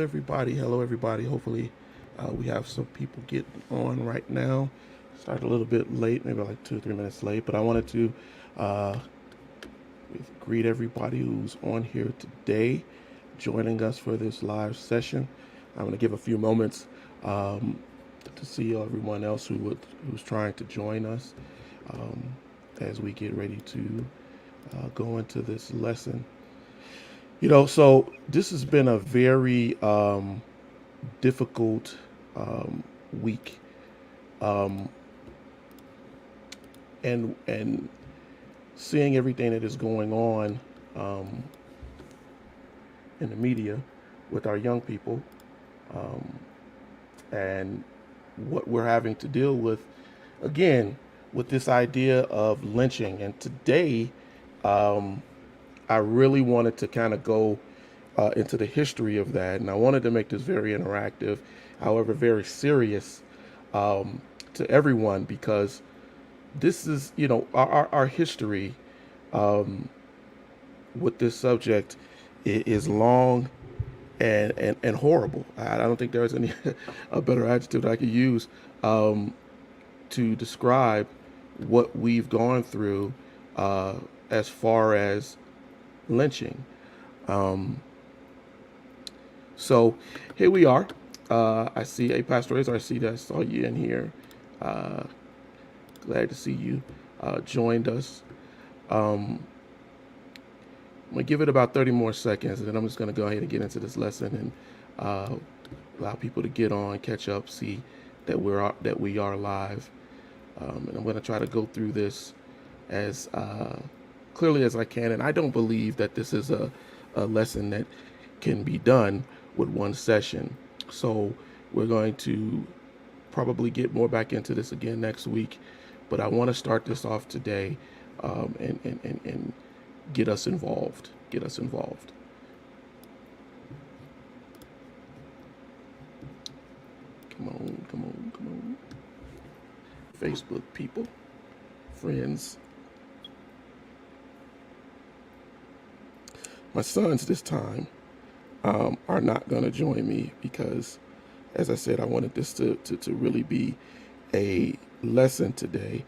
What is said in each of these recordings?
everybody. Hello, everybody. Hopefully, we have some people getting on right now. Started a little bit late, maybe like 2 or 3 minutes late, but I wanted to uh, greet everybody who's on here today, joining us for this live session. I'm going to give a few moments um, to see everyone else who's trying to join us um, as we get ready to go into this lesson. So this has been a very difficult week, um, and seeing everything that is going on um, in the media with our young people, um, and what we're having to deal with again with this idea of lynching. And today, um, I really wanted to kind of go into the history of that, and I wanted to make this very interactive, however, very serious to everyone, because this is, our history um, with this subject is long and horrible. I don't think there's any a better adjective that I could use um, to describe what we've gone through uh, as far as lynching. Um, so here we are. I see a Pastor Razor. I saw you in here. Uh, Glad to see you joined us. Um, I'm gonna give it about 30 more seconds, and then I'm just gonna go ahead and get into this lesson and allow people to get on, catch up, see that we are live. And I'm gonna try to go through this as clearly as I can. And I don't believe that this is a lesson that can be done with one session. So we're going to probably get more back into this again next week. But I want to start this off today and get us involved. Get us involved. Come on, come on, come on. Facebook people, friends. My sons this time are not going to join me because, as I said, I wanted this to really be a lesson today.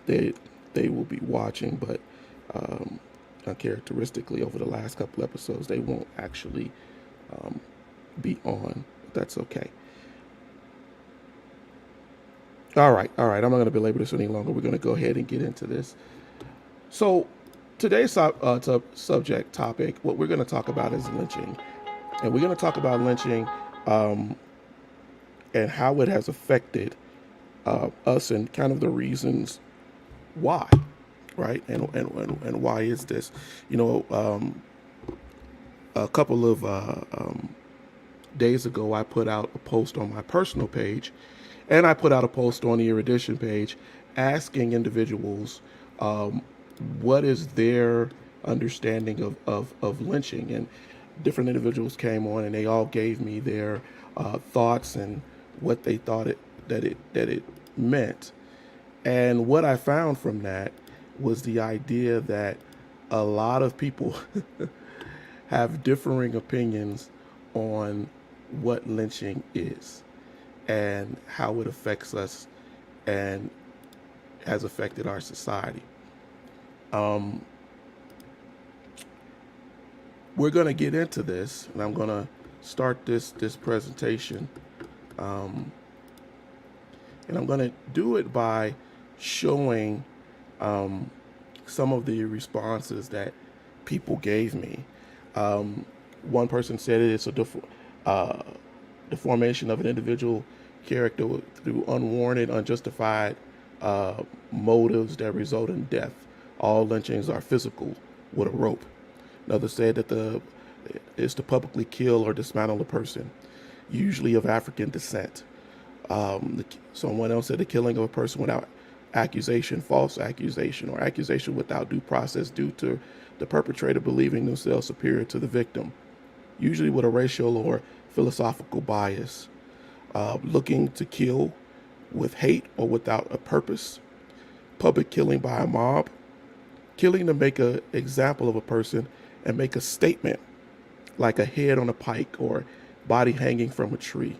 They will be watching, but uncharacteristically over the last couple episodes, they won't actually be on. But that's okay. All right. I'm not going to belabor this any longer. We're going to go ahead and get into this. So today's subject topic, what we're going to talk about is lynching, and we're going to talk about lynching and how it has affected us and kind of the reasons why, right? And why is this? A couple of days ago, I put out a post on my personal page, and I put out a post on the Erudtion page asking individuals what is their understanding of lynching. And different individuals came on, and they all gave me their thoughts and what they thought that it meant. And what I found from that was the idea that a lot of people have differing opinions on what lynching is and how it affects us and has affected our society. We're going to get into this, and I'm going to start this presentation, and I'm going to do it by showing some of the responses that people gave me. One person said it's a deformation of an individual character through unwarranted, unjustified motives that result in death. All lynchings are physical with a rope. Another said that is to publicly kill or dismantle a person, usually of African descent. Someone else said the killing of a person without accusation, false accusation, or accusation without due process due to the perpetrator believing themselves superior to the victim, usually with a racial or philosophical bias, looking to kill with hate or without a purpose, public killing by a mob, killing to make an example of a person and make a statement like a head on a pike or body hanging from a tree.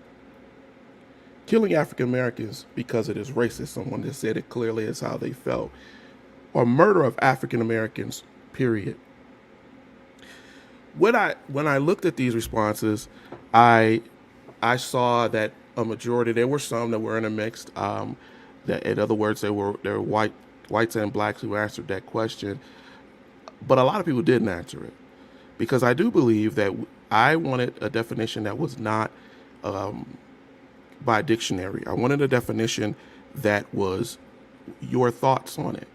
Killing African Americans because it is racist, someone just said it clearly as how they felt. Or murder of African Americans, period. When I looked at these responses, I I saw that a majority. There were some that were intermixed. That, in other words, there were whites and blacks who answered that question, but a lot of people didn't answer it because I do believe that I wanted a definition that was not by dictionary. I wanted a definition that was your thoughts on it.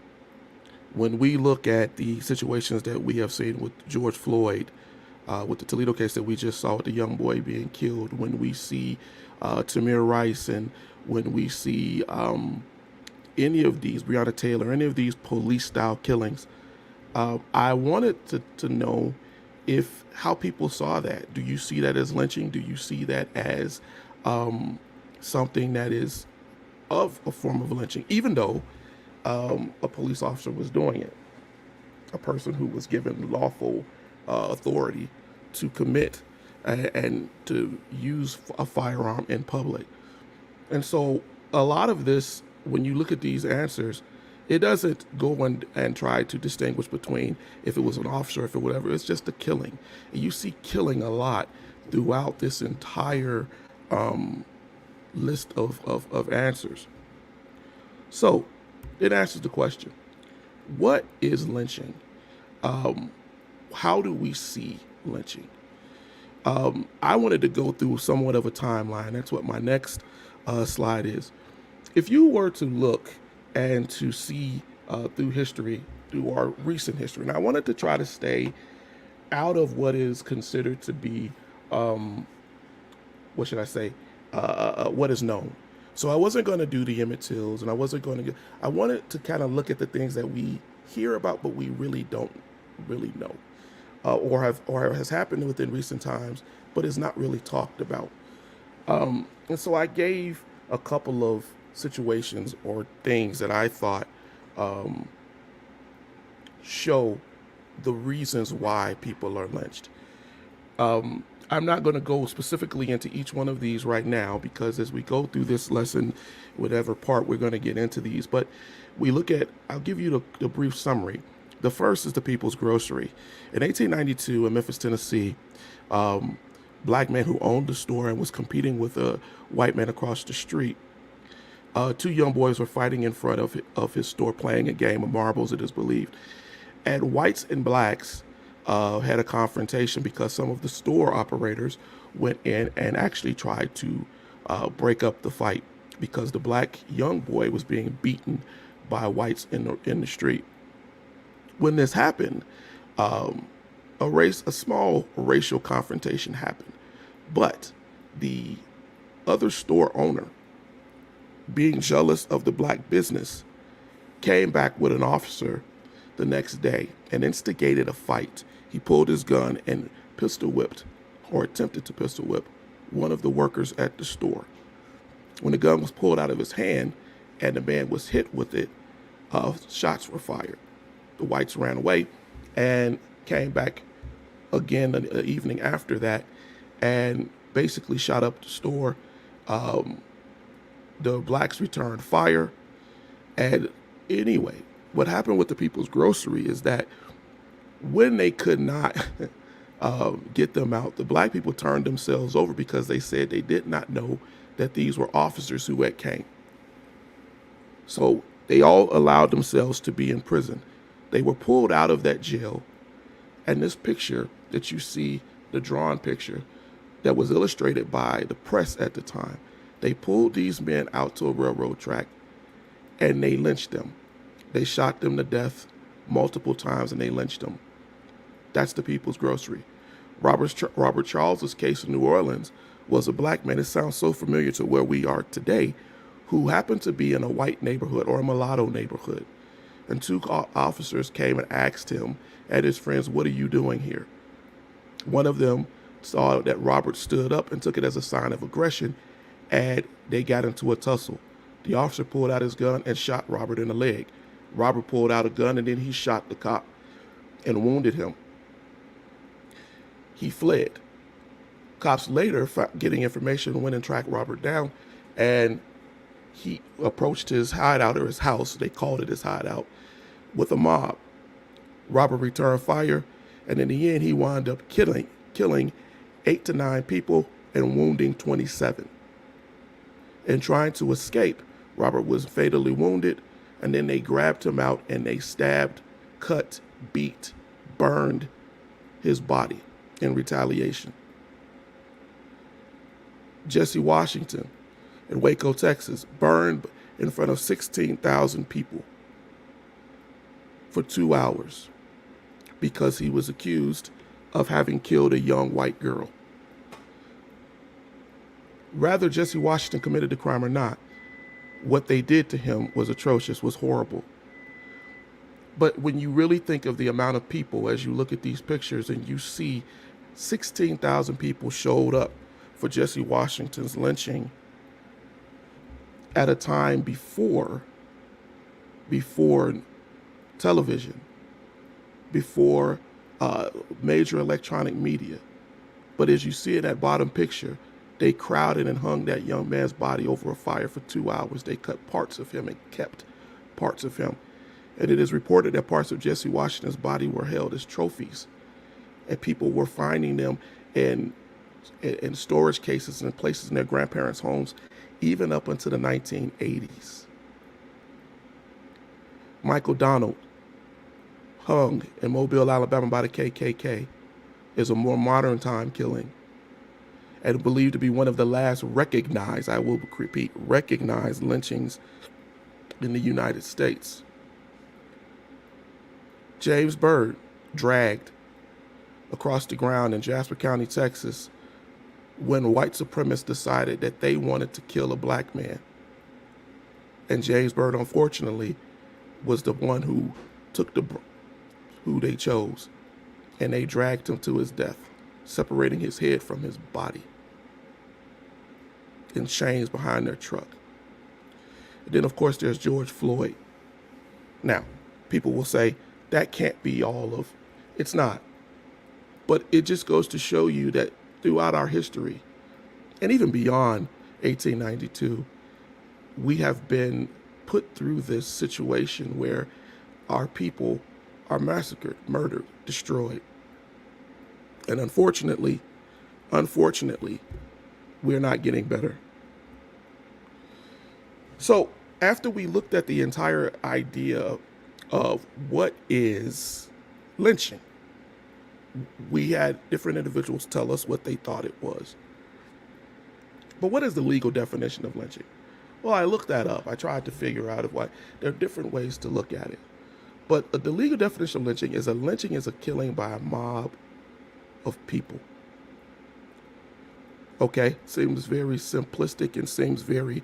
When we look at the situations that we have seen with George Floyd, with the Toledo case that we just saw with the young boy being killed, when we see Tamir Rice, and when we see any of these, Breonna Taylor, any of these police style killings, I wanted to know if how people saw that. Do you see that as lynching? Do you see that as something that is of a form of lynching, even though a police officer was doing it, a person who was given lawful authority to commit and to use a firearm in public? And so a lot of this, when you look at these answers, it doesn't go and try to distinguish between if it was an officer, if it whatever. It's just a killing. And you see killing a lot throughout this entire list of answers. So it answers the question, what is lynching? How do we see lynching? I wanted to go through somewhat of a timeline. That's what my next slide is. If you were to look and to see through history, through our recent history, and I wanted to try to stay out of what is considered to be, what should I say, what is known. So I wasn't going to do the Emmett Tills, and I wasn't going to. I wanted to kind of look at the things that we hear about, but we really don't really know, or has happened within recent times, but is not really talked about. And so I gave a couple of situations or things that I thought show the reasons why people are lynched. I'm not going to go specifically into each one of these right now because as we go through this lesson, whatever part we're going to get into these, but I'll give you the brief summary. The first is the People's Grocery. In 1892 in Memphis, Tennessee, black man who owned the store and was competing with a white man across the street. Two young boys were fighting in front of his store playing a game of marbles, it is believed. And whites and blacks had a confrontation because some of the store operators went in and actually tried to break up the fight because the black young boy was being beaten by whites in the street. When this happened, a small racial confrontation happened, but the other store owner, being jealous of the black business, came back with an officer the next day and instigated a fight. He pulled his gun and pistol whipped, or attempted to pistol whip, one of the workers at the store. When the gun was pulled out of his hand and the man was hit with it, shots were fired. The whites ran away and came back again the evening after that and basically shot up the store. The blacks returned fire. And anyway, what happened with the People's Grocery is that when they could not get them out, the black people turned themselves over because they said they did not know that these were officers who had came. So they all allowed themselves to be in prison. They were pulled out of that jail. And this picture that you see, the drawn picture that was illustrated by the press at the time, they pulled these men out to a railroad track and they lynched them. They shot them to death multiple times and they lynched them. That's the People's Grocery. Robert Charles's case in New Orleans was a black man. It sounds so familiar to where we are today, who happened to be in a white neighborhood or a mulatto neighborhood. And two officers came and asked him and his friends, "What are you doing here?" One of them saw that Robert stood up and took it as a sign of aggression, and they got into a tussle. The officer pulled out his gun and shot Robert in the leg. Robert pulled out a gun and then he shot the cop and wounded him. He fled. Cops later, getting information, went and tracked Robert down, and he approached his hideout, or his house, they called it his hideout, with a mob. Robert returned fire, and in the end, he wound up killing 8 to 9 people and wounding 27. In trying to escape, Robert was fatally wounded, and then they grabbed him out and they stabbed, cut, beat, burned his body in retaliation. Jesse Washington in Waco, Texas, burned in front of 16,000 people for 2 hours because he was accused of having killed a young white girl. Whether Jesse Washington committed the crime or not, what they did to him was atrocious, was horrible. But when you really think of the amount of people, as you look at these pictures and you see 16,000 people showed up for Jesse Washington's lynching at a time before television, before major electronic media. But as you see in that bottom picture, they crowded and hung that young man's body over a fire for 2 hours. They cut parts of him and kept parts of him. And it is reported that parts of Jesse Washington's body were held as trophies. And people were finding them in storage cases and places in their grandparents' homes, even up into the 1980s. Michael Donald, hung in Mobile, Alabama by the KKK, is a more modern time killing and believed to be one of the last recognized, I will repeat, recognized lynchings in the United States. James Byrd, dragged across the ground in Jasper County, Texas, when white supremacists decided that they wanted to kill a black man. And James Byrd, unfortunately, was the one who took who they chose, and they dragged him to his death, separating his head from his body in chains behind their truck. And then, of course, there's George Floyd. Now, people will say, that can't be all of, it's not. But it just goes to show you that throughout our history, and even beyond 1892, we have been put through this situation where our people are massacred, murdered, destroyed. And unfortunately, we're not getting better. So after we looked at the entire idea of what is lynching, we had different individuals tell us what they thought it was. But what is the legal definition of lynching? Well, I looked that up. I tried to figure out why there are different ways to look at it. But the legal definition of lynching is a killing by a mob of people. Okay, seems very simplistic and seems very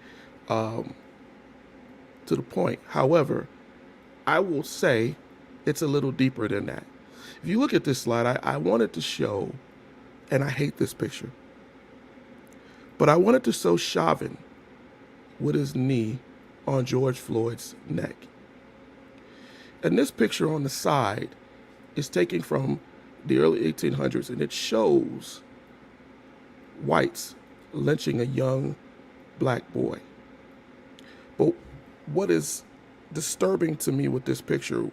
to the point. However, I will say it's a little deeper than that. If you look at this slide, I wanted to show, and I hate this picture, but I wanted to show Chauvin with his knee on George Floyd's neck. And this picture on the side is taken from the early 1800s, and it shows whites lynching a young black boy. But what is disturbing to me with this picture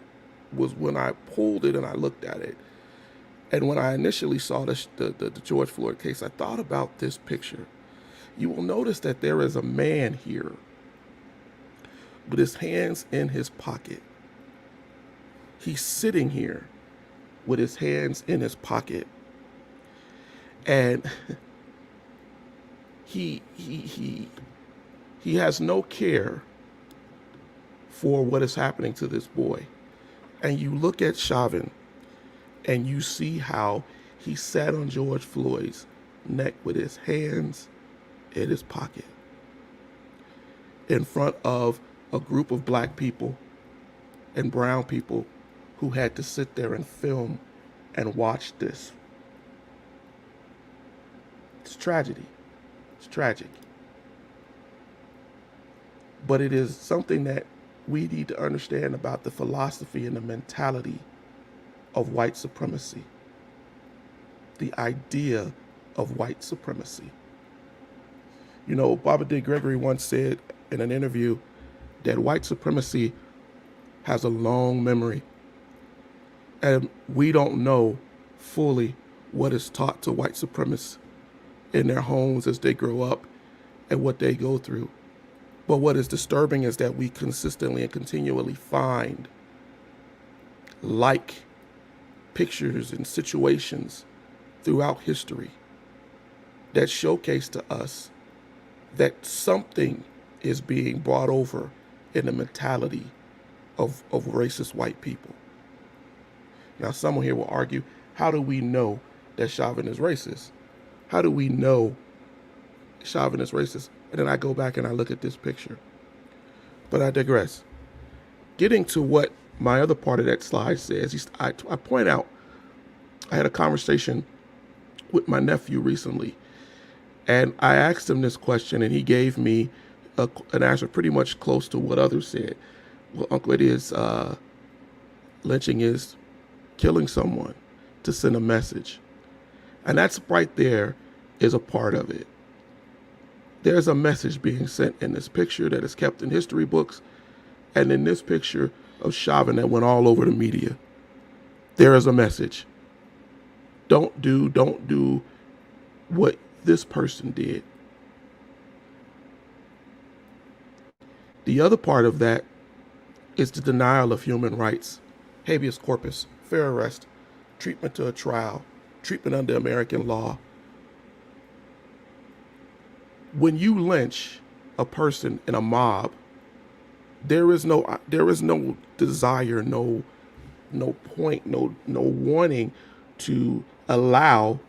was when I pulled it and I looked at it, and when I initially saw the George Floyd case, I thought about this picture. You will notice that there is a man here with his hands in his pocket. He's sitting here with his hands in his pocket, and he has no care for what is happening to this boy. And you look at Chauvin, and you see how he sat on George Floyd's neck with his hands in his pocket in front of a group of black people and brown people who had to sit there and film and watch this. It's tragedy. It's tragic. But it is something that we need to understand about the philosophy and the mentality of white supremacy. The idea of white supremacy. You know, Barbara D. Gregory once said in an interview that white supremacy has a long memory, and we don't know fully what is taught to white supremacists in their homes as they grow up and what they go through. But what is disturbing is that we consistently and continually find like pictures and situations throughout history that showcase to us that something is being brought over in the mentality of racist white people. Now, someone here will argue, how do we know that Chauvin is racist? How do we know Chauvin is racist? And then I go back and I look at this picture. But I digress. Getting to what my other part of that slide says, I point out, I had a conversation with my nephew recently, and I asked him this question, and he gave me an answer pretty much close to what others said. Well, Uncle, it is, lynching is killing someone to send a message. And that's right there is a part of it. There's a message being sent in this picture that is kept in history books, and in this picture of Chauvin that went all over the media. There is a message. Don't do what this person did. The other part of that is the denial of human rights, habeas corpus, fair arrest, treatment to a trial, treatment under American law. When you lynch a person in a mob, there is no desire, no point, no wanting to allow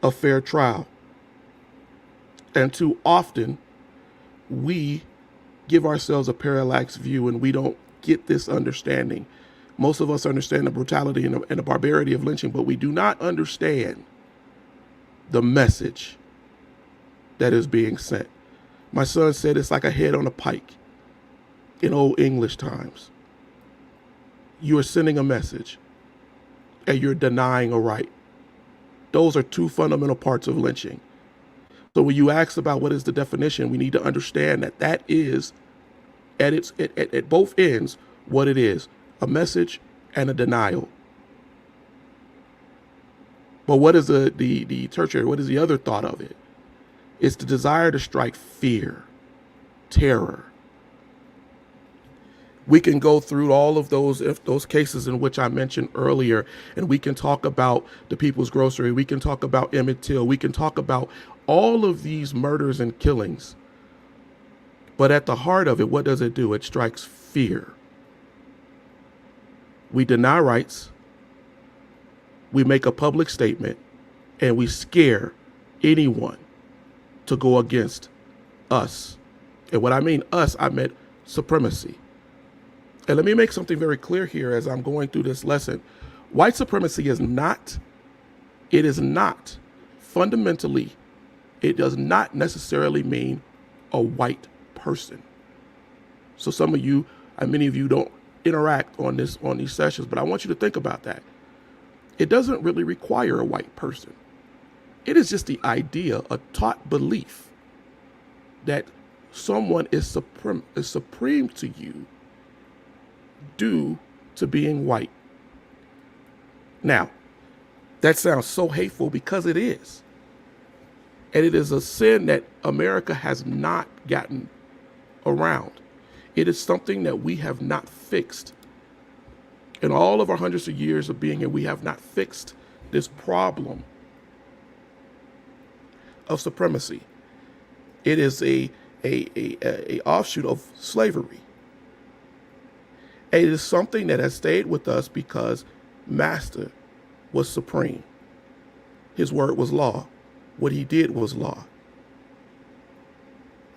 a fair trial. And too often, we give ourselves a parallax view and we don't get this understanding. Most of us understand the brutality and the barbarity of lynching, but we do not understand the message that is being sent. My son said it's like a head on a pike in old English times. You are sending a message and you're denying a right. Those are two fundamental parts of lynching. So when you ask about what is the definition, we need to understand that that is, at both ends, what it is, a message and a denial. But what is the tertiary, what is the other thought of it? It's the desire to strike fear, terror. We can go through all of those cases in which I mentioned earlier, and we can talk about the People's Grocery. We can talk about Emmett Till. We can talk about all of these murders and killings. But at the heart of it, what does it do? It strikes fear. We deny rights. We make a public statement, and we scare anyone to go against us. And when I mean us, I meant supremacy. And let me make something very clear here as I'm going through this lesson. White supremacy is not fundamentally, it does not necessarily mean a white person. So some of you, and many of you don't interact on these sessions, but I want you to think about that. It doesn't really require a white person. It is just the idea, a taught belief that someone is supreme to you due to being white. Now, that sounds so hateful because it is. And it is a sin that America has not gotten around. It is something that we have not fixed. In all of our hundreds of years of being here, we have not fixed this problem of supremacy. It is a offshoot of slavery. And it is something that has stayed with us because Master was supreme. His word was law. What he did was law.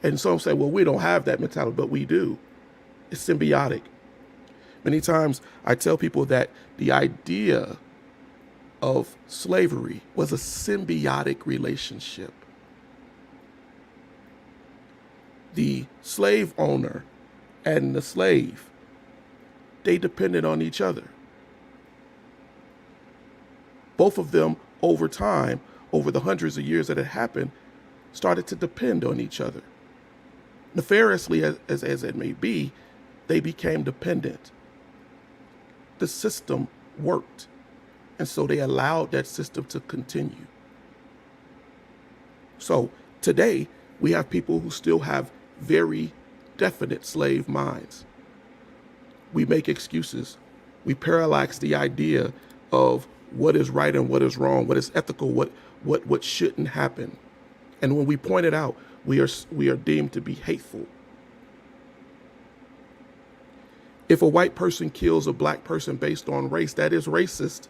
And some say, well, we don't have that mentality, but we do. It's symbiotic. Many times I tell people that the idea of slavery was a symbiotic relationship. The slave owner and the slave, they depended on each other. Both of them over time, over the hundreds of years that it happened, started to depend on each other. Nefariously as it may be, they became dependent. The system worked, and so they allowed that system to continue. So today, we have people who still have very definite slave minds. We make excuses. We parallax the idea of what is right and what is wrong, what is ethical, what shouldn't happen. And when we point it out, we are deemed to be hateful. If a white person kills a black person based on race, that is racist.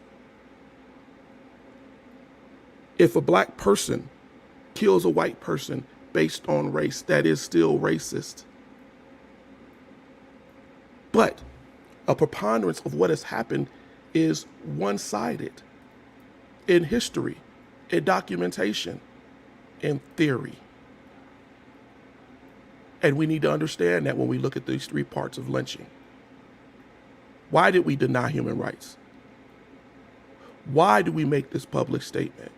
If a black person kills a white person based on race, that is still racist. But a preponderance of what has happened is one-sided in history, in documentation, in theory. And we need to understand that when we look at these three parts of lynching. Why did we deny human rights? Why do we make this public statement?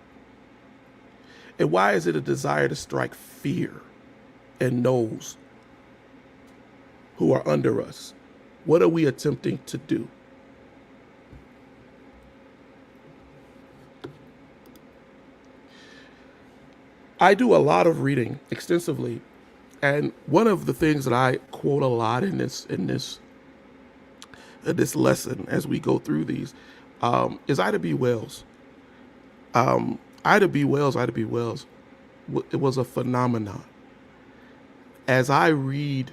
And why is it a desire to strike fear in those who are under us? What are we attempting to do? I do a lot of reading extensively, and one of the things that I quote a lot in this lesson as we go through these is Ida B. Wells. Ida B. Wells, it was a phenomenon. As I read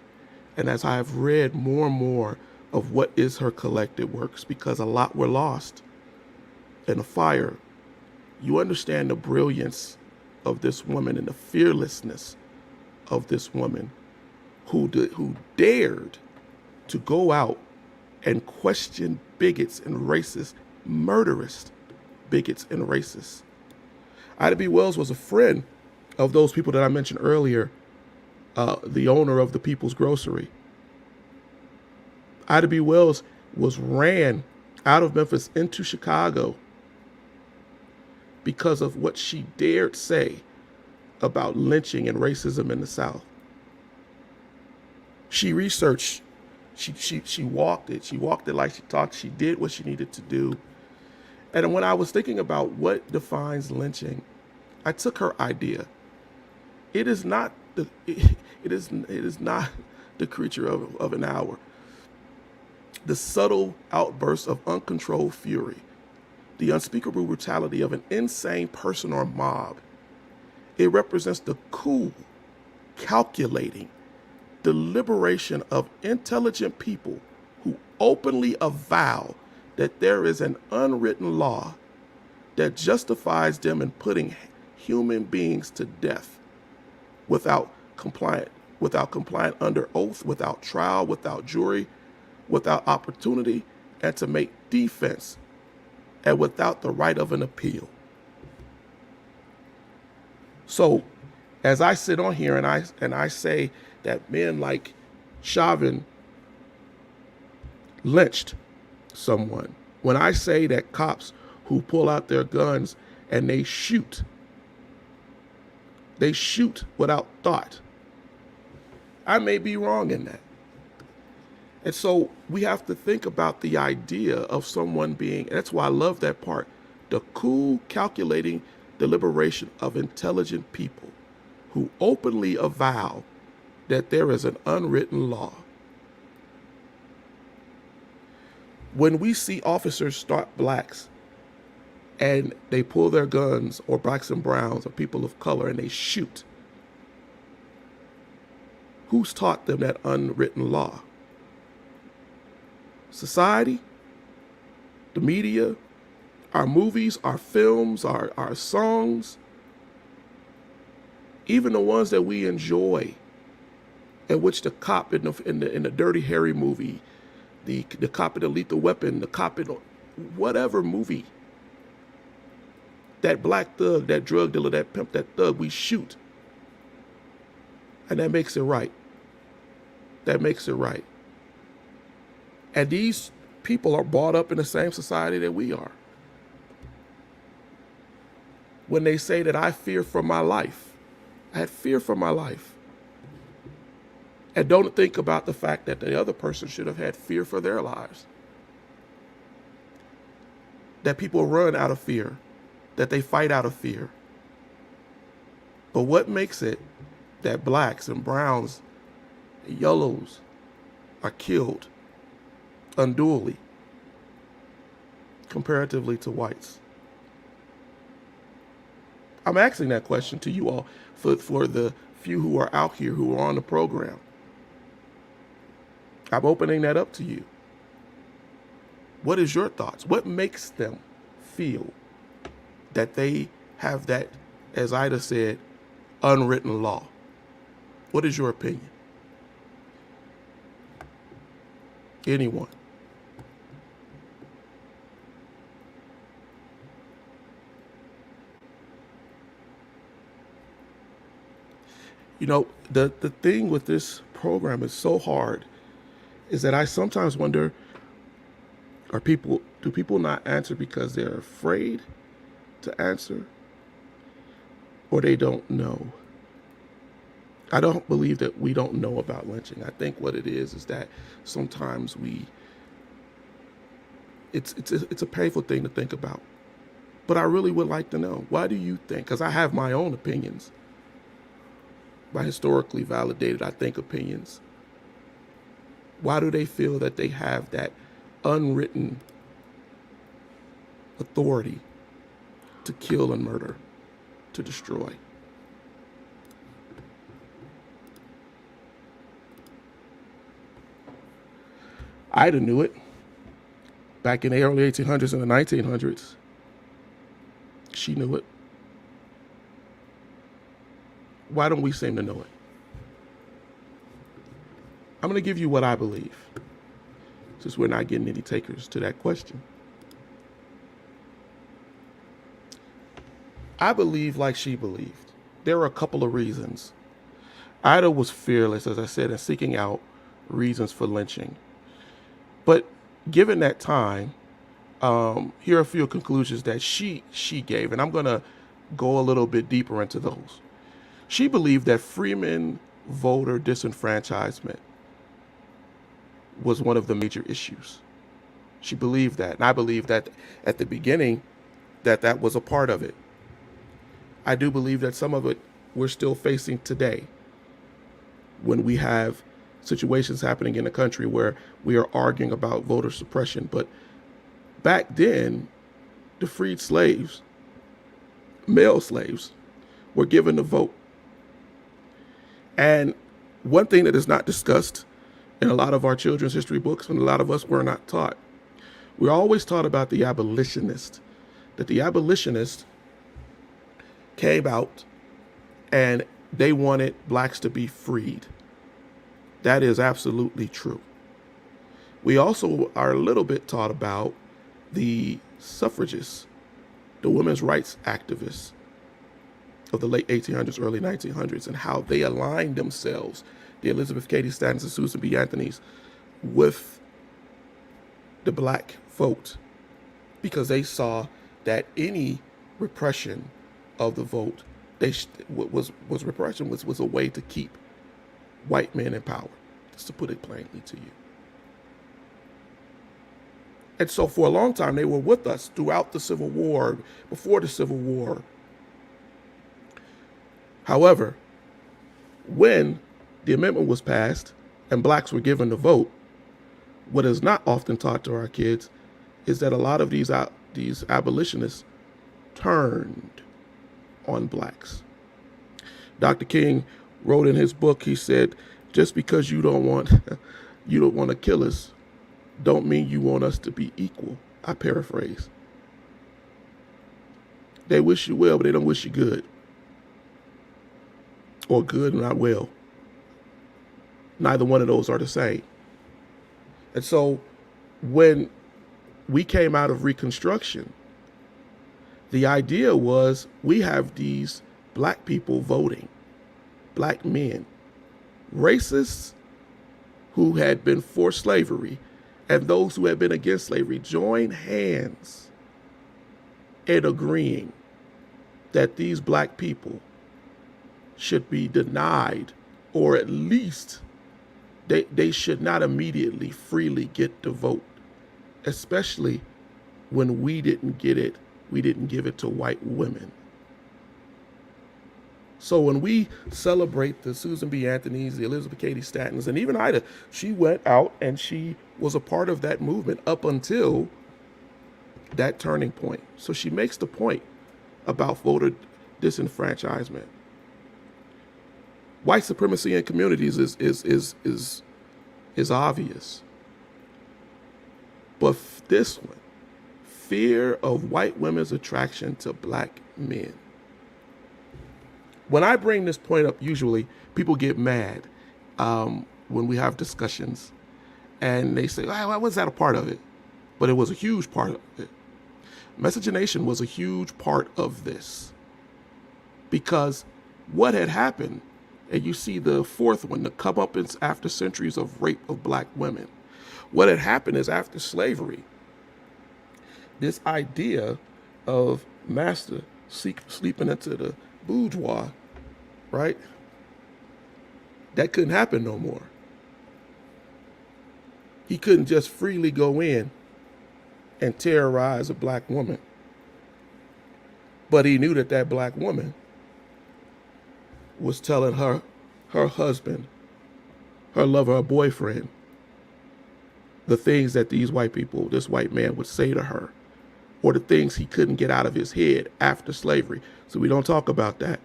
and as I have read more and more of what is her collected works, because a lot were lost in the fire, you understand the brilliance of this woman and the fearlessness of this woman who dared to go out and question bigots and racists, murderous bigots and racists. Ida B. Wells was a friend of those people that I mentioned earlier, the owner of the People's Grocery. Ida B. Wells was ran out of Memphis into Chicago because of what she dared say about lynching and racism in the South. She researched, she walked it. She walked it like she talked. She did what she needed to do. And when I was thinking about what defines lynching, I took her idea. It is not the creature of an hour. The subtle outbursts of uncontrolled fury, the unspeakable brutality of an insane person or mob. It represents the cool, calculating deliberation of intelligent people who openly avow that there is an unwritten law that justifies them in putting human beings to death without compliant under oath, without trial, without jury, without opportunity, and to make defense, and without the right of an appeal. So, as I sit on here and I say that men like Chauvin lynched someone, when I say that cops who pull out their guns and they shoot without thought, I may be wrong in that. And so we have to think about the idea of someone being, and that's why I love that part, the cool, calculating deliberation of intelligent people who openly avow that there is an unwritten law. When we see officers start blacks and they pull their guns, or blacks and browns or people of color, and they shoot, who's taught them that unwritten law? Society, the media, our movies, our films, our songs, even the ones that we enjoy, in which the cop in the Dirty Harry movie, the cop in the Lethal Weapon, the cop in whatever movie, that black thug, that drug dealer, that pimp, that thug, we shoot. And that makes it right. That makes it right. And these people are brought up in the same society that we are. when they say that I fear for my life. I had fear for my life. And don't think about the fact that the other person should have had fear for their lives. That people run out of fear, that they fight out of fear. But what makes it that blacks and browns and yellows are killed unduly comparatively to whites? I'm asking that question to you all for the few who are out here who are on the program. I'm opening that up to you. What is your thoughts? What makes them feel that they have that, as Ida said, unwritten law? What is your opinion? Anyone? You know, the thing with this program is so hard is that I sometimes wonder, do people not answer because they're afraid to answer, or they don't know? I don't believe that we don't know about lynching. I think what it is that sometimes it's a painful thing to think about. But I really would like to know, why do you think? Because I have my own opinions, my historically validated, I think, opinions. Why do they feel that they have that unwritten authority to kill and murder, to destroy? Ida knew it back in the early 1800s and the 1900s. She knew it. Why don't we seem to know it? I'm going to give you what I believe, since we're not getting any takers to that question. I believe like she believed. There are a couple of reasons. Ida was fearless, as I said, in seeking out reasons for lynching. But given that time, here are a few conclusions that she gave, and I'm going to go a little bit deeper into those. She believed that freeman voter disenfranchisement was one of the major issues. She believed that, and I believe that at the beginning that was a part of it. I do believe that some of it we're still facing today, when we have situations happening in the country where we are arguing about voter suppression. But back then, the freed slaves, male slaves, were given the vote. And one thing that is not discussed in a lot of our children's history books, and a lot of us were not taught, we're always taught about the abolitionist, that the abolitionist came out and they wanted blacks to be freed. That is absolutely true. We also are a little bit taught about the suffragists, the women's rights activists of the late 1800s, early 1900s, and how they aligned themselves, the Elizabeth Cady Stantons and Susan B. Anthony's, with the black vote, because they saw that any repression of the vote was repression, was a way to keep white men in power, just to put it plainly to you. And so for a long time, they were with us throughout the Civil War, before the Civil War. However, when the amendment was passed and blacks were given the vote, what is not often taught to our kids is that a lot of these abolitionists turned on blacks. Dr. King wrote in his book, he said, just because you don't want to kill us, don't mean you want us to be equal. I paraphrase. They wish you well, but they don't wish you good. Or good and not well. Neither one of those are the same. And so when we came out of Reconstruction, the idea was we have these black people voting, black men, racists who had been for slavery and those who had been against slavery, join hands in agreeing that these black people should be denied, or at least they should not immediately freely get to vote, especially when we didn't get it, we didn't give it to white women. So when we celebrate the Susan B. Anthony's, the Elizabeth Cady Stanton's, and even Ida, she went out and she was a part of that movement up until that turning point. So she makes the point about voter disenfranchisement. White supremacy in communities is obvious. But this one, fear of white women's attraction to black men. When I bring this point up, usually people get mad when we have discussions, and they say, "Why was that a part of it?" But it was a huge part of it. Miscegenation was a huge part of this, because what had happened, and you see the fourth one, the comeuppance after centuries of rape of black women. What had happened is, after slavery, this idea of master sleeping into the bourgeois, right? That couldn't happen no more. He couldn't just freely go in and terrorize a black woman. But he knew that that black woman was telling her husband, her lover, her boyfriend, the things that these white people, this white man would say to her, or the things he couldn't get out of his head after slavery. So we don't talk about that.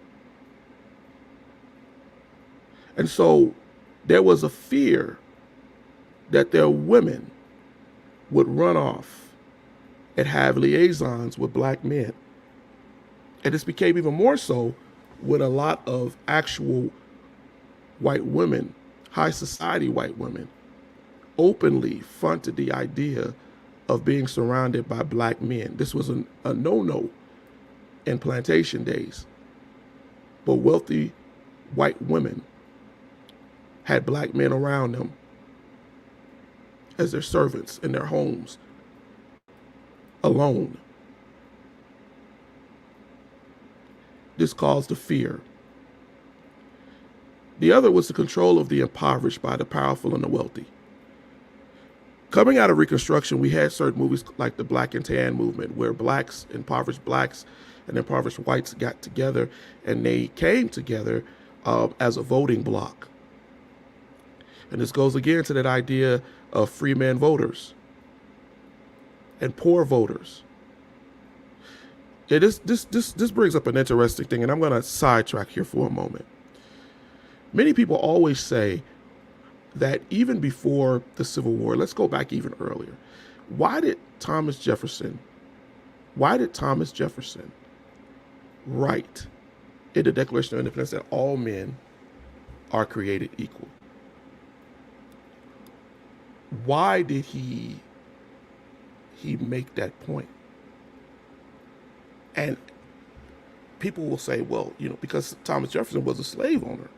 And so there was a fear that their women would run off and have liaisons with black men. And this became even more so when a lot of actual white women, high society white women, openly fronted the idea of being surrounded by black men. This was a no-no in plantation days. But wealthy white women had black men around them as their servants in their homes, alone. This caused a fear. The other was the control of the impoverished by the powerful and the wealthy. Coming out of Reconstruction, we had certain movies like the Black and Tan movement, where blacks, impoverished blacks and impoverished whites got together, and they came together as a voting bloc. And this goes again to that idea of free man voters and poor voters. Yeah, this brings up an interesting thing, and I'm going to sidetrack here for a moment. Many people always say that even before the Civil War, let's go back even earlier, why did Thomas Jefferson write in the Declaration of Independence that all men are created equal? Why did he make that point? And people will say, well, because Thomas Jefferson was a slave owner.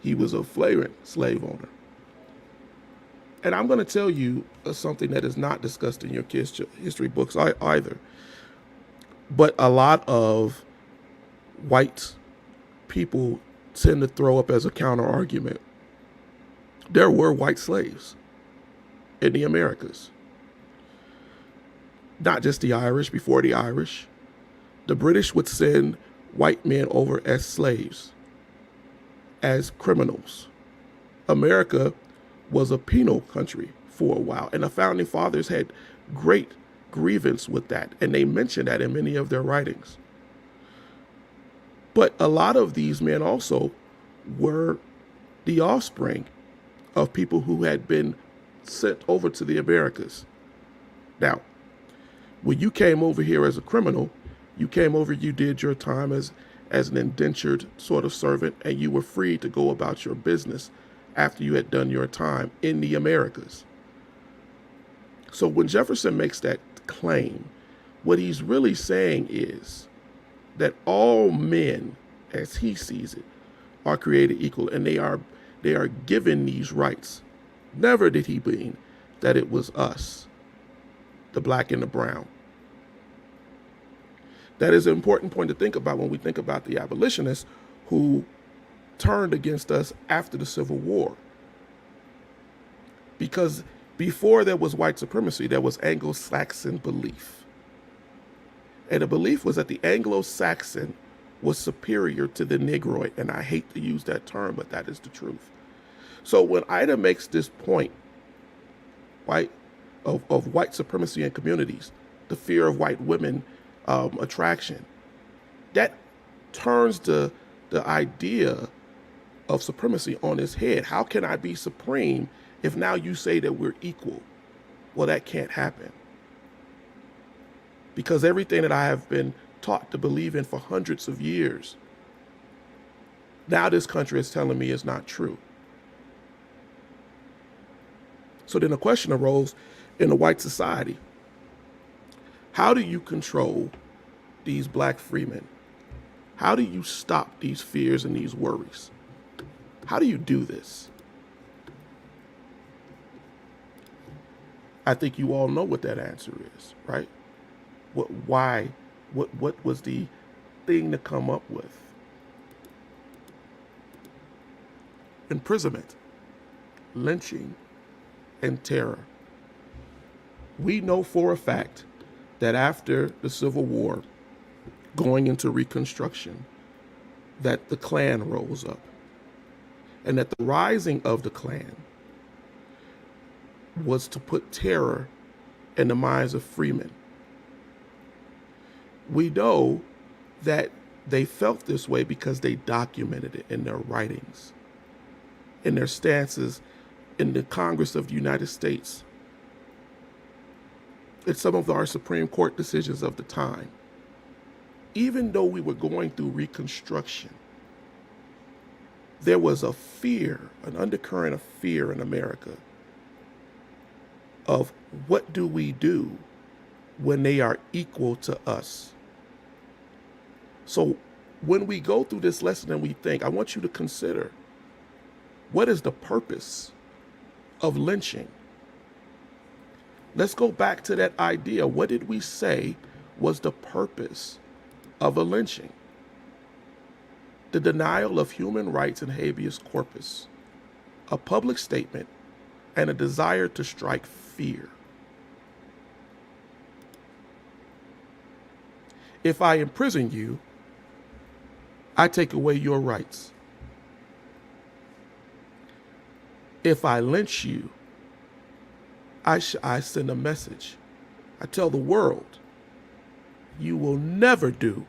He was a flagrant slave owner. And I'm going to tell you something that is not discussed in your kids' history books either. But a lot of white people tend to throw up as a counter argument. There were white slaves in the Americas. Not just the Irish. Before the Irish, the British would send white men over as slaves, as criminals. America was a penal country for a while, and the founding fathers had great grievance with that, and they mentioned that in many of their writings. But a lot of these men also were the offspring of people who had been sent over to the Americas. Now, when you came over here as a criminal, you came over, you did your time as an indentured sort of servant, and you were free to go about your business after you had done your time in the Americas. So when Jefferson makes that claim, what he's really saying is that all men, as he sees it, are created equal, and they are given these rights. Never did he mean that it was us the black and the brown. That is an important point to think about when we think about the abolitionists who turned against us after the Civil War. Because before there was white supremacy, there was Anglo-Saxon belief. And the belief was that the Anglo-Saxon was superior to the Negroid. And I hate to use that term, but that is the truth. So when Ida makes this point, right, of white supremacy in communities, the fear of white women attraction, that turns the idea of supremacy on its head. How can I be supreme if now you say that we're equal? Well, that can't happen. Because everything that I have been taught to believe in for hundreds of years, now this country is telling me is not true. So then the question arose in a white society: how do you control these black freemen? How do you stop these fears and these worries? How do you do this? I think you all know what that answer is, right? Why? What was the thing to come up with? Imprisonment, lynching, and terror. We know for a fact that after the Civil War, going into Reconstruction, that the Klan rose up. And that the rising of the Klan was to put terror in the minds of freemen. We know that they felt this way because they documented it in their writings, in their stances in the Congress of the United States, in some of our Supreme Court decisions of the time. Even though we were going through Reconstruction, there was a fear, an undercurrent of fear in America of what do we do when they are equal to us. So when we go through this lesson and we think, I want you to consider, what is the purpose of lynching? Let's go back to that idea. What did we say was the purpose of a lynching? The denial of human rights and habeas corpus, a public statement, and a desire to strike fear. If I imprison you, I take away your rights. If I lynch you, I send a message. I tell the world, you will never do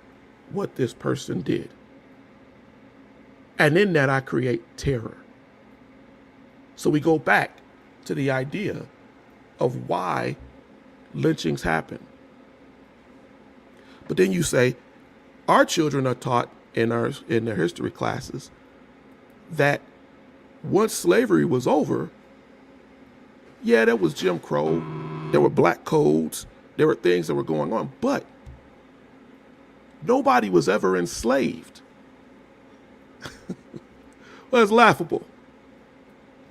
what this person did. And in that, I create terror. So we go back to the idea of why lynchings happen. But then you say, our children are taught in their history classes that once slavery was over, yeah, there was Jim Crow, there were black codes, there were things that were going on, but nobody was ever enslaved. Well, it's laughable.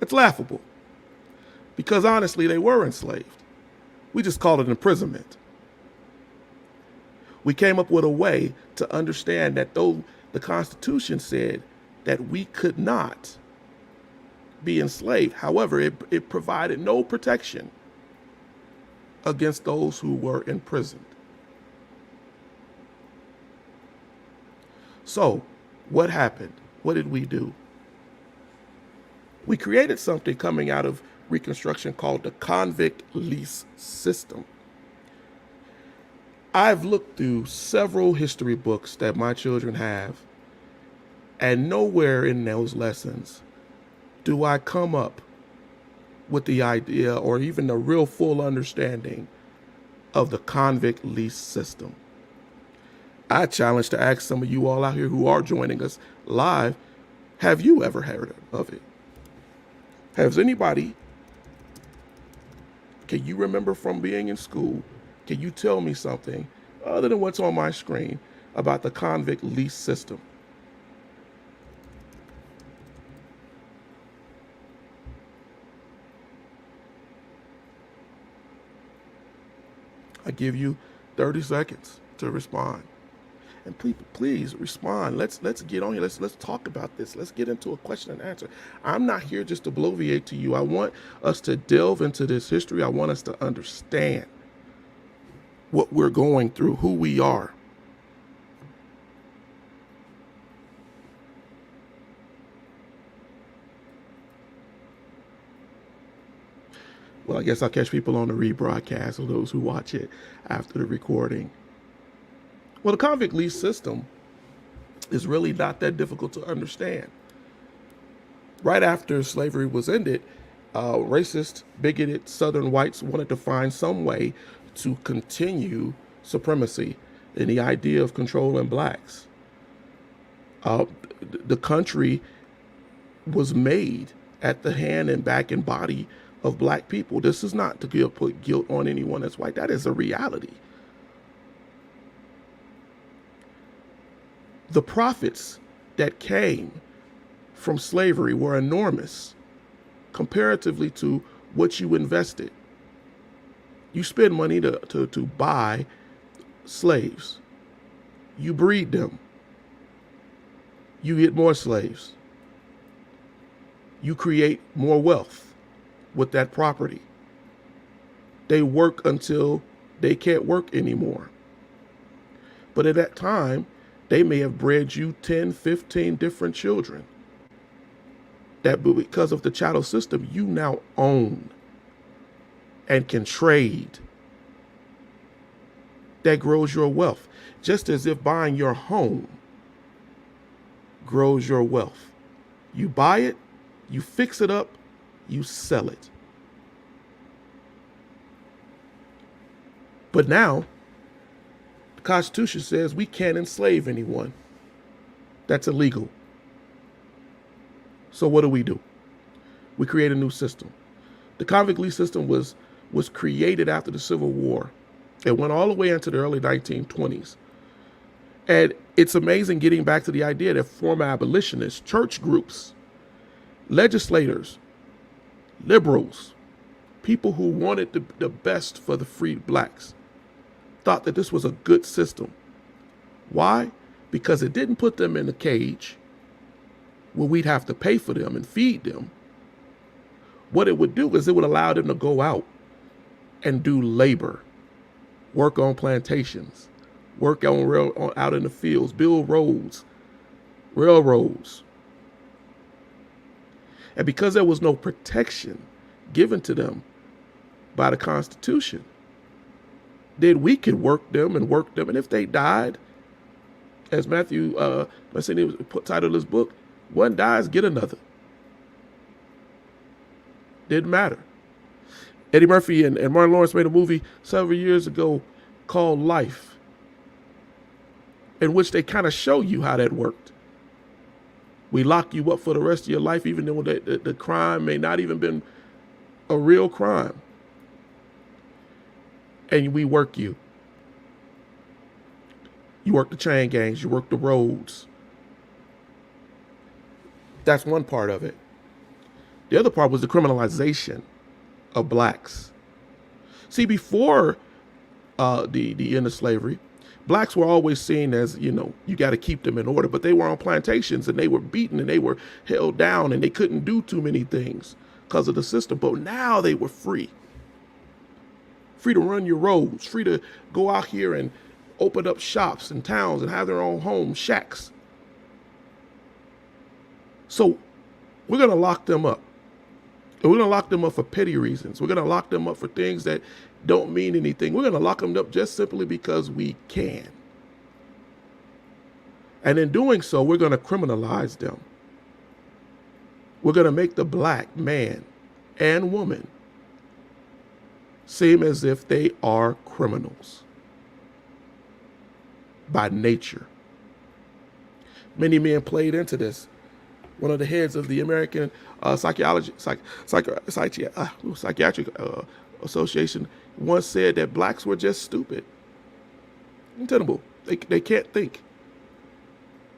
It's laughable. Because honestly, they were enslaved. We just called it imprisonment. We came up with a way to understand that though the Constitution said that we could not be enslaved, however, it provided no protection against those who were imprisoned. So, what happened? What did we do? We created something coming out of Reconstruction called the convict lease system. I've looked through several history books that my children have, and nowhere in those lessons do I come up with the idea or even the real full understanding of the convict lease system. I challenge to ask some of you all out here who are joining us live, have you ever heard of it? Has anybody, can you remember from being in school, can you tell me something other than what's on my screen about the convict lease system? I give you 30 seconds to respond. And please respond. Let's get on here. Let's talk about this. Let's get into a question and answer. I'm not here just to bloviate to you. I want us to delve into this history. I want us to understand what we're going through, who we are. Well, I guess I'll catch people on the rebroadcast or those who watch it after the recording. Well, the convict lease system is really not that difficult to understand. Right after slavery was ended, racist, bigoted Southern whites wanted to find some way to continue supremacy and the idea of controlling blacks. The country was made at the hand and back and body of black people. This is not to put guilt on anyone that's white. That is a reality. The profits that came from slavery were enormous comparatively to what you invested. You spend money to buy slaves. You breed them. You get more slaves. You create more wealth with that property. They work until they can't work anymore. But at that time, they may have bred you 10, 15 different children that because of the chattel system, you now own and can trade. That grows your wealth, just as if buying your home grows your wealth. You buy it, you fix it up, you sell it. But now, the Constitution says we can't enslave anyone. That's illegal. So what do? We create a new system. The convict lease system was created after the Civil War. It went all the way into the early 1920s. And it's amazing getting back to the idea that former abolitionists, church groups, legislators, liberals, people who wanted the best for the freed blacks, thought that this was a good system. Why? Because it didn't put them in a cage where we'd have to pay for them and feed them. What it would do is it would allow them to go out and do labor, work on plantations, work out in the fields, build roads, railroads. And because there was no protection given to them by the Constitution, then we could work them. And if they died, as Matthew, titled his book, one dies, get another. Didn't matter. Eddie Murphy and Martin Lawrence made a movie several years ago called Life, in which they kind of show you how that worked. We lock you up for the rest of your life, even though the crime may not even been a real crime. And we work you. You work the chain gangs, you work the roads. That's one part of it. The other part was the criminalization of blacks. See, before the end of slavery, blacks were always seen as, you got to keep them in order, but they were on plantations and they were beaten and they were held down and they couldn't do too many things because of the system. But now they were free. Free to run your roads, free to go out here and open up shops and towns and have their own homes, shacks. So we're going to lock them up. And we're going to lock them up for petty reasons. We're going to lock them up for things that don't mean anything. We're going to lock them up just simply because we can. And in doing so, we're going to criminalize them. We're going to make the black man and woman seem as if they are criminals by nature. Many men played into this. One of the heads of the American Psychiatric Association once said that blacks were just stupid, untenable. They can't think.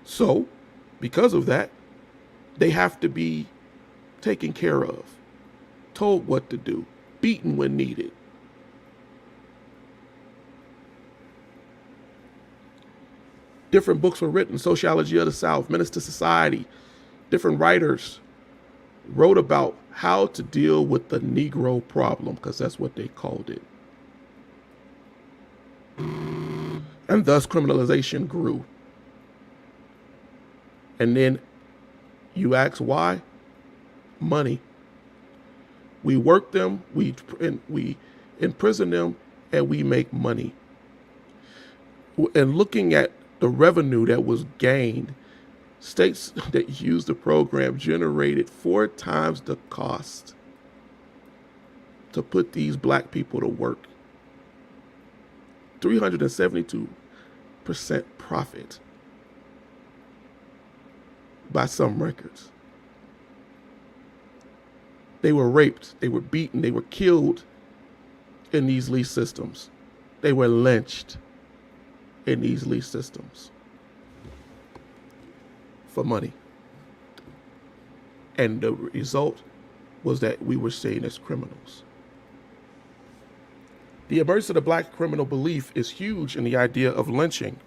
So, because of that, they have to be taken care of, told what to do, beaten when needed. Different books were written, Sociology of the South, Menace to Society. Different writers wrote about how to deal with the Negro problem, because that's what they called it. And thus criminalization grew. And then you ask why? Money. We work them, we imprison them, and we make money. And looking at the revenue that was gained, states that used the program generated 4 times the cost to put these black people to work. 372% profit by some records. They were raped, they were beaten, they were killed in these lease systems. They were lynched in these lease systems for money. And the result was that we were seen as criminals. The emergence of the black criminal belief is huge in the idea of lynching.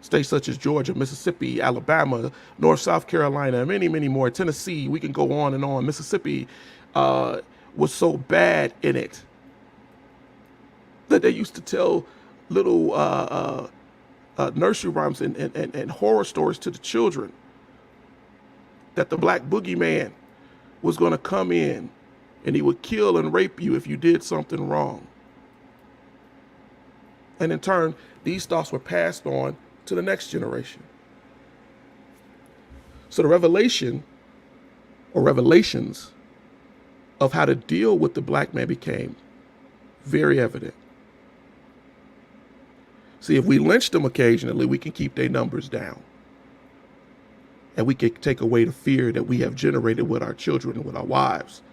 States such as Georgia, Mississippi, Alabama, North, South Carolina, and many, many more. Tennessee, we can go on and on. Mississippi was so bad in it that they used to tell little nursery rhymes and horror stories to the children that the black boogeyman was going to come in and he would kill and rape you if you did something wrong. And in turn, these thoughts were passed on to the next generation. So the revelation or revelations of how to deal with the black man became very evident. See, if we lynch them occasionally, we can keep their numbers down. And we can take away the fear that we have generated with our children and with our wives.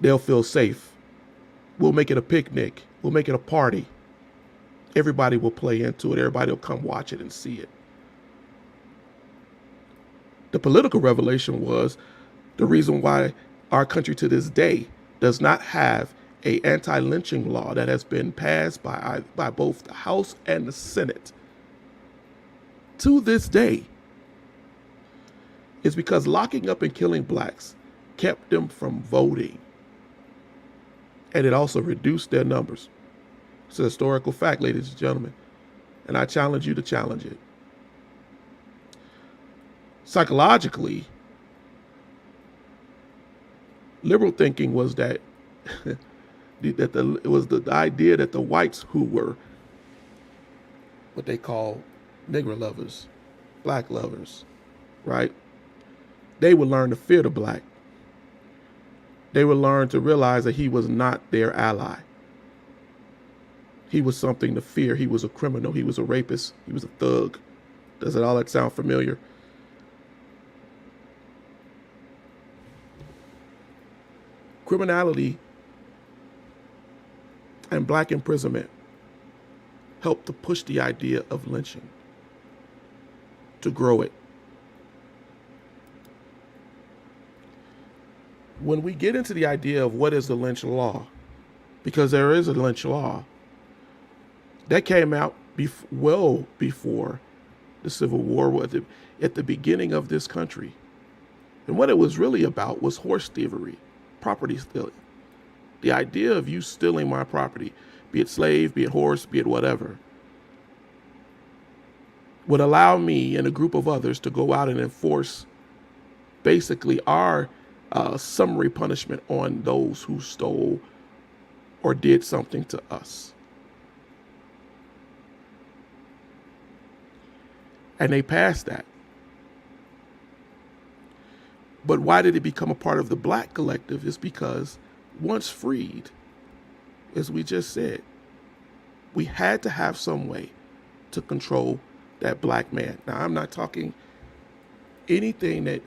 They'll feel safe. We'll make it a picnic. We'll make it a party. Everybody will play into it. Everybody will come watch it and see it. The political revelation was the reason why our country to this day does not have an anti-lynching law that has been passed by both the House and the Senate to this day is because locking up and killing blacks kept them from voting. And it also reduced their numbers. It's a historical fact, ladies and gentlemen. And I challenge you to challenge it. Psychologically, liberal thinking was that it was the idea that the whites who were what they call Negro lovers, black lovers, right? They would learn to fear the black. They would learn to realize that he was not their ally. He was something to fear. He was a criminal. He was a rapist. He was a thug. Does it all that sound familiar? Criminality and black imprisonment helped to push the idea of lynching, to grow it. When we get into the idea of what is the lynch law, because there is a lynch law, that came out well before the Civil War, at the beginning of this country. And what it was really about was horse thievery, property stealing. The idea of you stealing my property, be it slave, be it horse, be it whatever, would allow me and a group of others to go out and enforce basically our summary punishment on those who stole or did something to us. And they passed that. But why did it become a part of the black collective? Is because once freed, as we just said, we had to have some way to control that black man. Now, I'm not talking anything that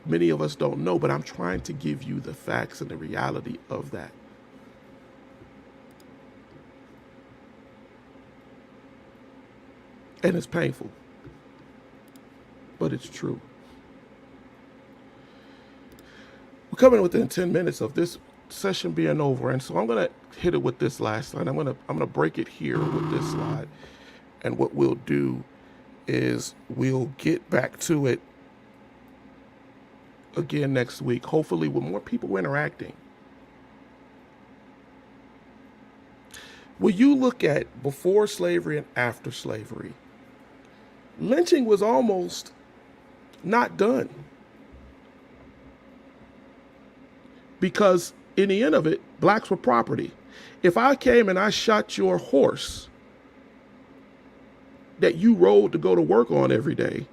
many of us don't know, but I'm trying to give you the facts and the reality of that. And it's painful, but it's true. We're coming within 10 minutes of this session being over, and so I'm gonna hit it with this last slide. I'm gonna break it here with this slide, and what we'll do is we'll get back to it again next week, hopefully with more people interacting. When you look at before slavery and after slavery, lynching was almost not done. Because in the end of it, blacks were property. If I came and I shot your horse that you rode to go to work on every day,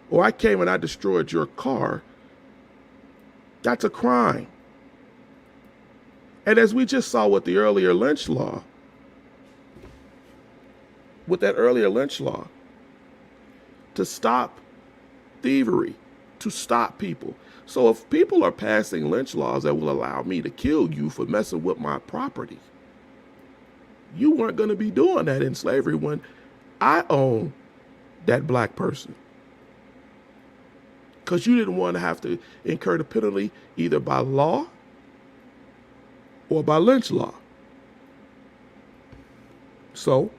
or I came and I destroyed your car, that's a crime. And as we just saw with the earlier lynch law, to stop thievery, to stop people. So if people are passing lynch laws that will allow me to kill you for messing with my property, you weren't going to be doing that in slavery when I own that black person. Because you didn't want to have to incur the penalty either by law or by lynch law. So,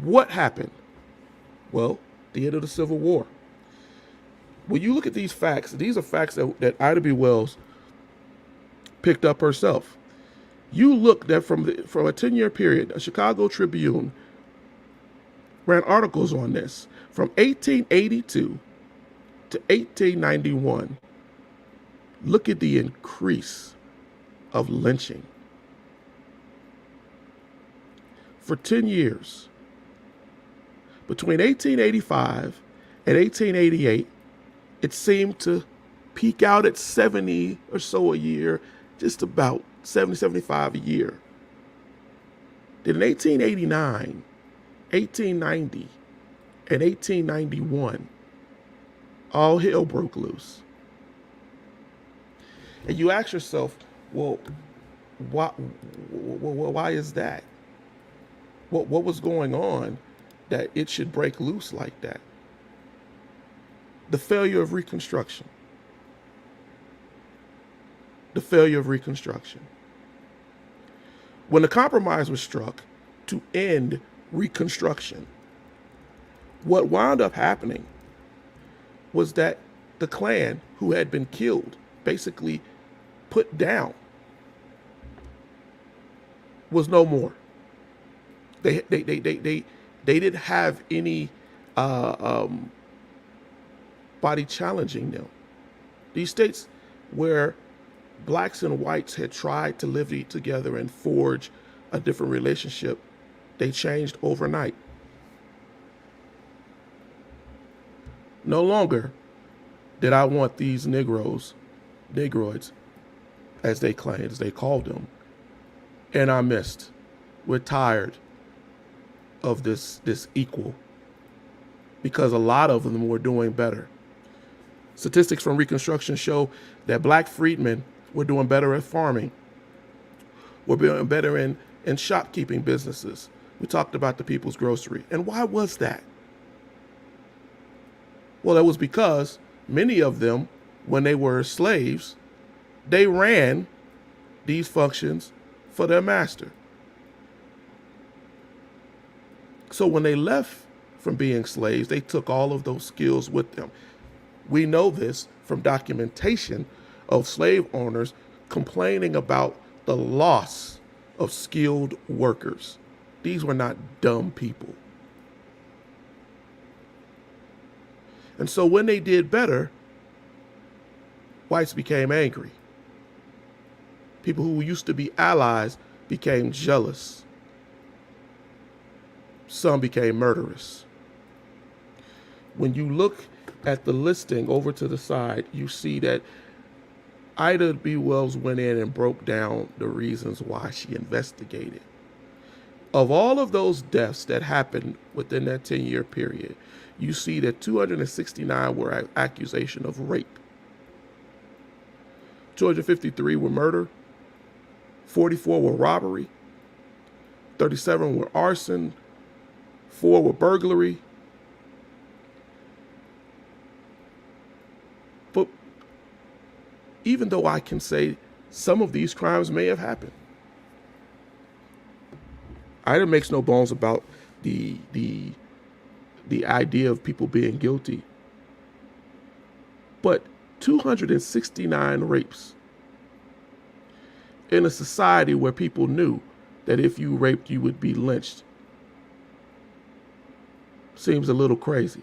what happened? Well, the end of the Civil War. When you look at these facts, these are facts that Ida B. Wells picked up herself. You look that from a 10-year period, a Chicago Tribune ran articles on this from 1882 to 1891. Look at the increase of lynching. For 10 years, between 1885 and 1888, it seemed to peak out at 70 or so a year, just about 70, 75 a year. Then in 1889, 1890, and 1891, all hell broke loose. And you ask yourself, well, why is that? What was going on that it should break loose like that? The failure of Reconstruction. The failure of Reconstruction. When the compromise was struck to end Reconstruction, what wound up happening was that the Klan, who had been killed, basically put down, was no more. They didn't have any body challenging them. These states where blacks and whites had tried to live together and forge a different relationship, they changed overnight. No longer did I want these negroids, as they claimed, as they called them, in our midst. We're tired of this equal, because a lot of them were doing better. Statistics from Reconstruction show that black freedmen were doing better at farming, were doing better in shopkeeping businesses. We talked about the People's Grocery. And why was that? Well, it was because many of them, when they were slaves, they ran these functions for their master. So when they left from being slaves, they took all of those skills with them. We know this from documentation of slave owners complaining about the loss of skilled workers. These were not dumb people. And so when they did better, whites became angry. People who used to be allies became jealous. Some became murderous. When you look at the listing over to the side, you see that Ida B. Wells went in and broke down the reasons why she investigated. Of all of those deaths that happened within that 10-year period, you see that 269 were accusation of rape. 253 were murder. 44 were robbery. 37 were arson. 4 were burglary. But even though I can say some of these crimes may have happened. Ida makes no bones about the idea of people being guilty. But 269 rapes in a society where people knew that if you raped, you would be lynched seems a little crazy.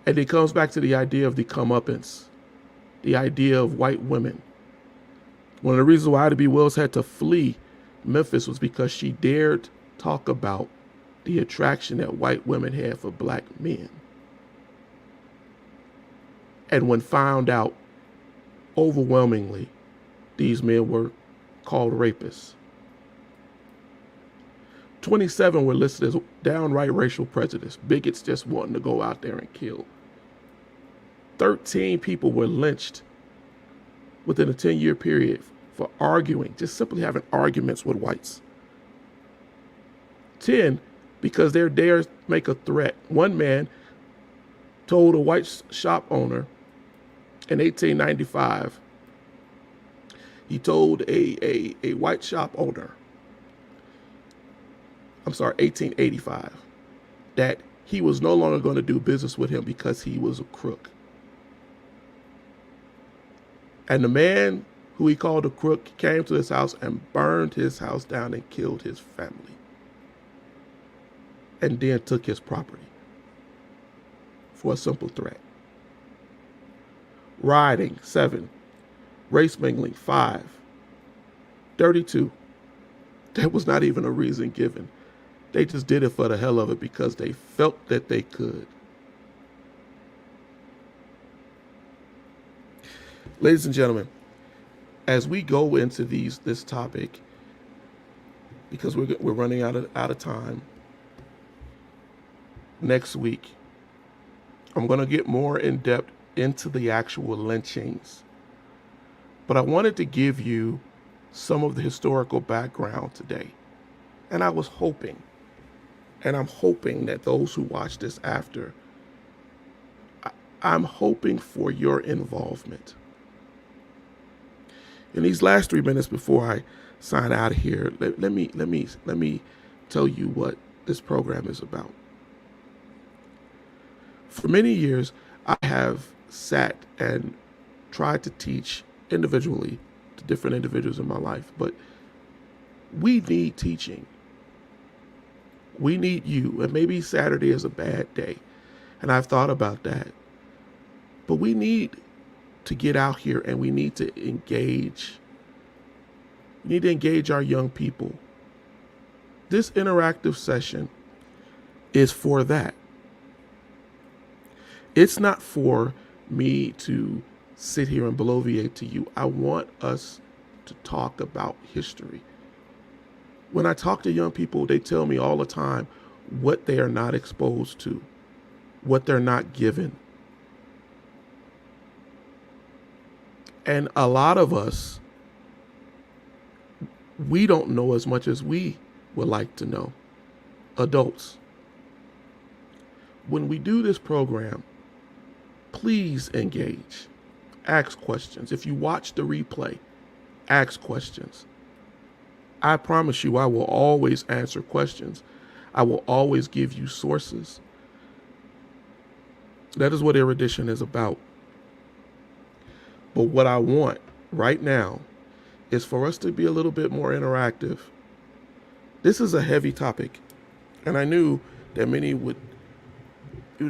And it comes back to the idea of the comeuppance, the idea of white women. One of the reasons why Ida B. Wells had to flee Memphis was because she dared talk about the attraction that white women had for black men. And when found out, overwhelmingly, these men were called rapists. 27 were listed as downright racial prejudice, bigots just wanting to go out there and kill. 13 people were lynched within a 10-year period for arguing, just simply having arguments with whites. 10 because they dared make a threat. One man told a white shop owner in 1895, he told a white shop owner, 1885, that he was no longer going to do business with him because he was a crook. And the man who he called a crook came to his house and burned his house down and killed his family. And then took his property for a simple threat. Rioting, 7. Race mingling, 5. 32. There was not even a reason given. They just did it for the hell of it because they felt that they could. Ladies and gentlemen, as we go into this topic, because we're running out of time, next week, I'm going to get more in depth into the actual lynchings. But I wanted to give you some of the historical background today. And I was hoping, and I'm hoping that those who watch this after, I'm hoping for your involvement. In these last 3 minutes before I sign out of here, let me tell you what this program is about. For many years, I have sat and tried to teach individually to different individuals in my life, but we need teaching. We need you, and maybe Saturday is a bad day, and I've thought about that, but we need to get out here and we need to engage. We need to engage our young people. This interactive session is for that. It's not for me to sit here and bloviate to you. I want us to talk about history. When I talk to young people, they tell me all the time what they are not exposed to, what they're not given. And a lot of us, we don't know as much as we would like to know, adults. When we do this program, please engage, ask questions. If you watch the replay, ask questions. I promise you, I will always answer questions. I will always give you sources. That is what erudition is about. But what I want right now is for us to be a little bit more interactive. This is a heavy topic, and I knew that it would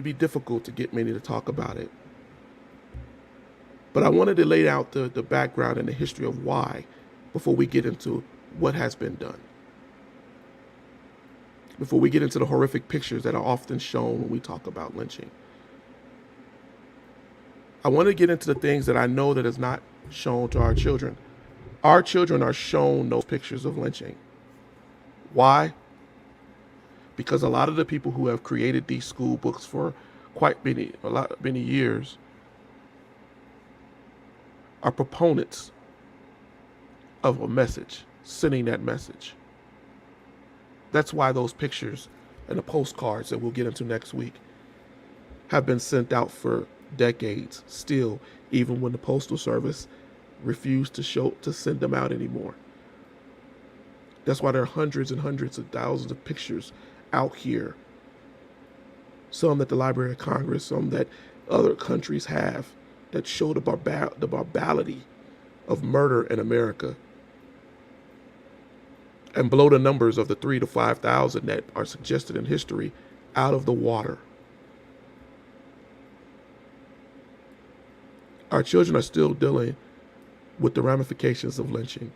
be difficult to get many to talk about it. But I wanted to lay out the background and the history of why before we get into what has been done. Before we get into the horrific pictures that are often shown when we talk about lynching. I want to get into the things that I know that is not shown to our children. Our children are shown those pictures of lynching. Why? Because a lot of the people who have created these school books for many years are proponents of a message, sending that message. That's why those pictures and the postcards that we'll get into next week have been sent out for decades still, even when the Postal Service refused to send them out anymore. That's why there are hundreds and hundreds of thousands of pictures out here. Some at the Library of Congress, some that other countries have, that show the barbarity of murder in America and blow the numbers of the 3,000 to 5,000 that are suggested in history out of the water. Our children are still dealing with the ramifications of lynching,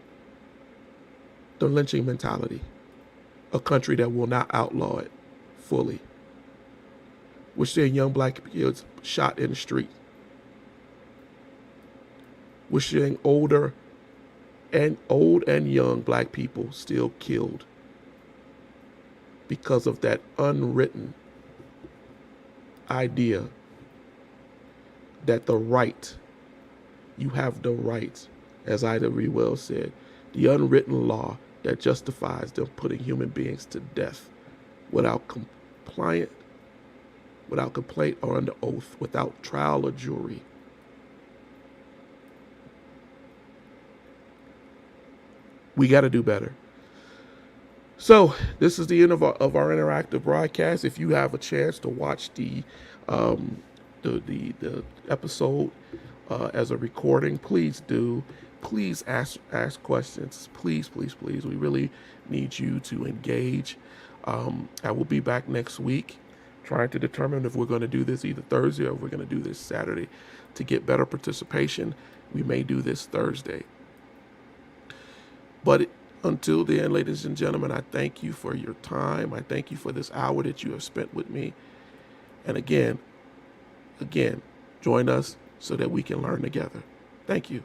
the lynching mentality, a country that will not outlaw it fully. We're seeing young black kids shot in the street. We're seeing old and young black people still killed because of that unwritten idea that you have the right, as Ida B. Wells said, the unwritten law that justifies them putting human beings to death without complaint or under oath, without trial or jury. We got to do better. So this is the end of our interactive broadcast. If you have a chance to watch the episode as a recording, please do. Please ask questions. Please. We really need you to engage. I will be back next week trying to determine if we're going to do this either Thursday or if we're going to do this Saturday. To get better participation, we may do this Thursday. But until then, ladies and gentlemen, I thank you for your time. I thank you for this hour that you have spent with me. And again, join us so that we can learn together. Thank you.